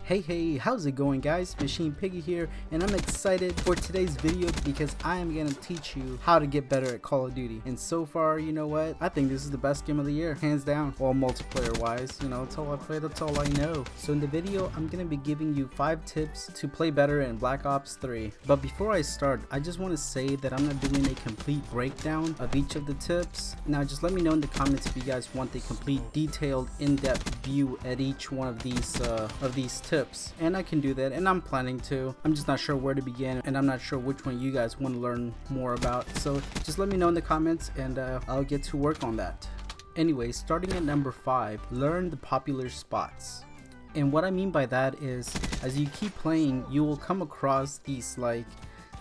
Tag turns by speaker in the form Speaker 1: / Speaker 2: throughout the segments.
Speaker 1: Hey, how's it going guys? Machinepiggy here, and I'm excited for today's video because I am gonna teach you how to get better at Call of Duty. And so far, you know what? I think this is the best game of the year, hands down. Well, multiplayer wise, you know, that's all I play, that's all I know. So in the video, I'm gonna be giving you 5 tips to play better in Black Ops 3. But before I start, I just want to say that I'm not doing a complete breakdown of each of the tips. Now just let me know in the comments if you guys want a complete, detailed, in-depth view at each one of these tips. And I can do that, and I'm planning to. I'm just not sure where to begin, and I'm not sure which one you guys want to learn more about. So just let me know in the comments, and I'll get to work on that. Anyway, starting at number 5, learn the popular spots. And what I mean by that is, as you keep playing, you will come across these like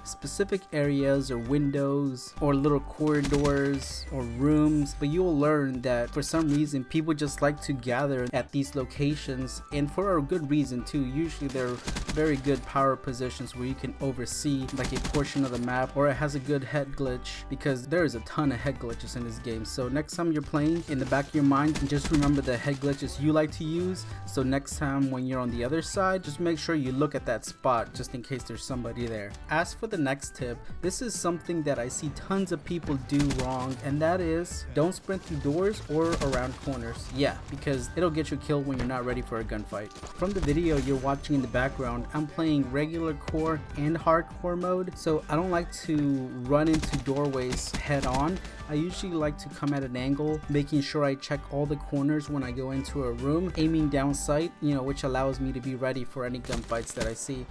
Speaker 1: specific areas or windows or little corridors or rooms, but you will learn that for some reason people just like to gather at these locations, and for a good reason too. Usually they're very good power positions where you can oversee like a portion of the map, or it has a good head glitch, because there is a ton of head glitches in this game. So next time you're playing, in the back of your mind, just remember the head glitches you like to use, so next time when you're on the other side, just make sure you look at that spot just in case there's somebody there. As for the next tip, this is something that I see tons of people do wrong, and that is don't sprint through doors or around corners. Yeah, because it'll get you killed when you're not ready for a gunfight. From the video you're watching in the background, I'm playing regular core and hardcore mode, so I don't like to run into doorways head on. I usually like to come at an angle, making sure I check all the corners when I go into a room, aiming down sight, you know, which allows me to be ready for any gunfights that I see.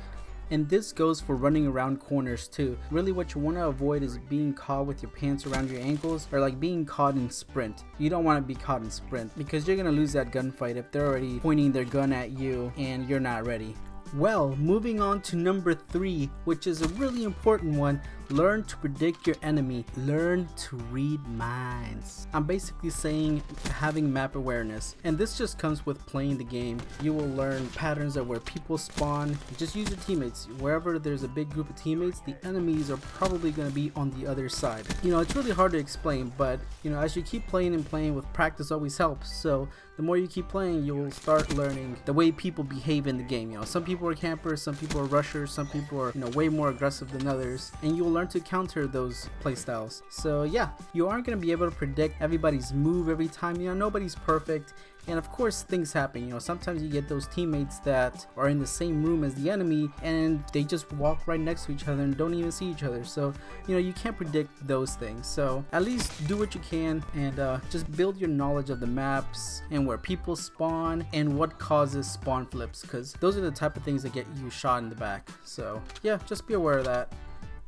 Speaker 1: And this goes for running around corners too. Really what you want to avoid is being caught with your pants around your ankles, or like being caught in sprint. You don't want to be caught in sprint, because you're going to lose that gunfight if they're already pointing their gun at you and you're not ready. Well, moving on to number 3, which is a really important one. Learn to predict your enemy. Learn to read minds. I'm basically saying having map awareness, and this just comes with playing the game. You will learn patterns of where people spawn. Just use your teammates. Wherever there's a big group of teammates, the enemies are probably going to be on the other side. You know, it's really hard to explain, but you know, as you keep playing and playing, with practice always helps. So the more you keep playing, you will start learning the way people behave in the game. You know, some people are campers, some people are rushers, some people are, you know, way more aggressive than others, and you will learn to counter those playstyles. So yeah, you aren't going to be able to predict everybody's move every time. You know, nobody's perfect, and of course things happen. You know, sometimes you get those teammates that are in the same room as the enemy and they just walk right next to each other and don't even see each other. So you know, you can't predict those things. So at least do what you can, and just build your knowledge of the maps and where people spawn and what causes spawn flips, because those are the type of things that get you shot in the back. So yeah, just be aware of that.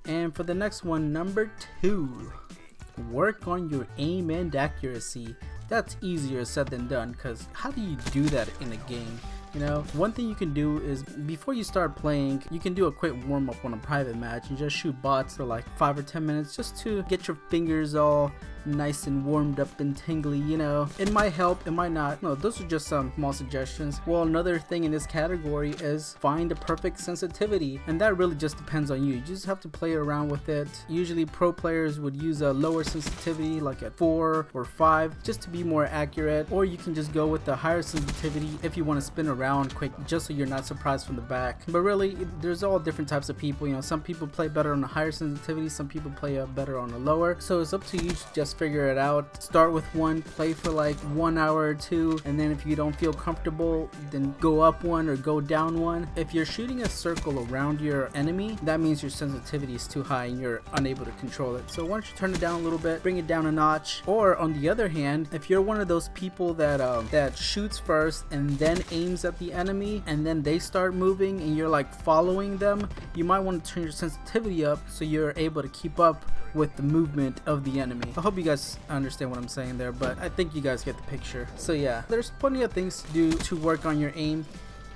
Speaker 1: And for the next one, number 2, work on your aim and accuracy. That's easier said than done, because how do you do that in a game? You know, one thing you can do is, before you start playing, you can do a quick warm-up on a private match and just shoot bots for like 5 or 10 minutes just to get your fingers all nice and warmed up and tingly. You know, it might help, it might not. No, those are just some small suggestions. Well, another thing in this category is find a perfect sensitivity, and that really just depends on you. You just have to play around with it. Usually pro players would use a lower sensitivity, like at 4 or 5, just to be more accurate, or you can just go with the higher sensitivity if you want to spin around quick, just so you're not surprised from the back. But really, there's all different types of people. You know, some people play better on a higher sensitivity, some people play better on a lower. So it's up to you to just figure it out. Start with one, play for like 1 hour or 2, and then if you don't feel comfortable, then go up 1 or go down 1. If you're shooting a circle around your enemy, that means your sensitivity is too high and you're unable to control it. So why don't you turn it down a little bit, bring it down a notch. Or on the other hand, if you're one of those people that that shoots first and then aims at the enemy, and then they start moving and you're like following them, you might want to turn your sensitivity up so you're able to keep up with the movement of the enemy. I hope you guys understand what I'm saying there, but I think you guys get the picture. So yeah, there's plenty of things to do to work on your aim.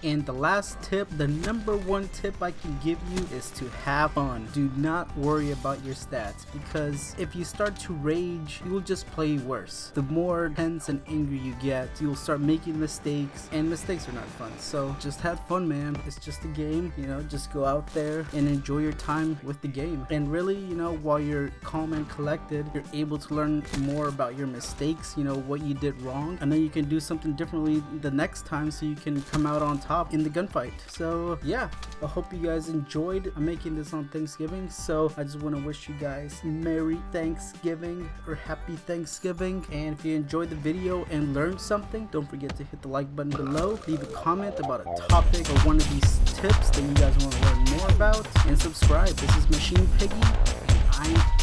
Speaker 1: And the last tip, the number 1 tip I can give you, is to have fun. Do not worry about your stats, because if you start to rage, you will just play worse. The more tense and angry you get, you'll start making mistakes, and mistakes are not fun. So just have fun, man. It's just a game, you know, just go out there and enjoy your time with the game. And really, you know, while you're calm and collected, you're able to learn more about your mistakes, you know, what you did wrong, and then you can do something differently the next time so you can come out on top top in the gunfight. So yeah, I hope you guys enjoyed. I'm making this on Thanksgiving, so I just want to wish you guys Merry Thanksgiving or Happy Thanksgiving. And if you enjoyed the video and learned something, don't forget to hit the like button below, leave a comment about a topic or one of these tips that you guys want to learn more about, and subscribe. This is Machinepiggy, and I'm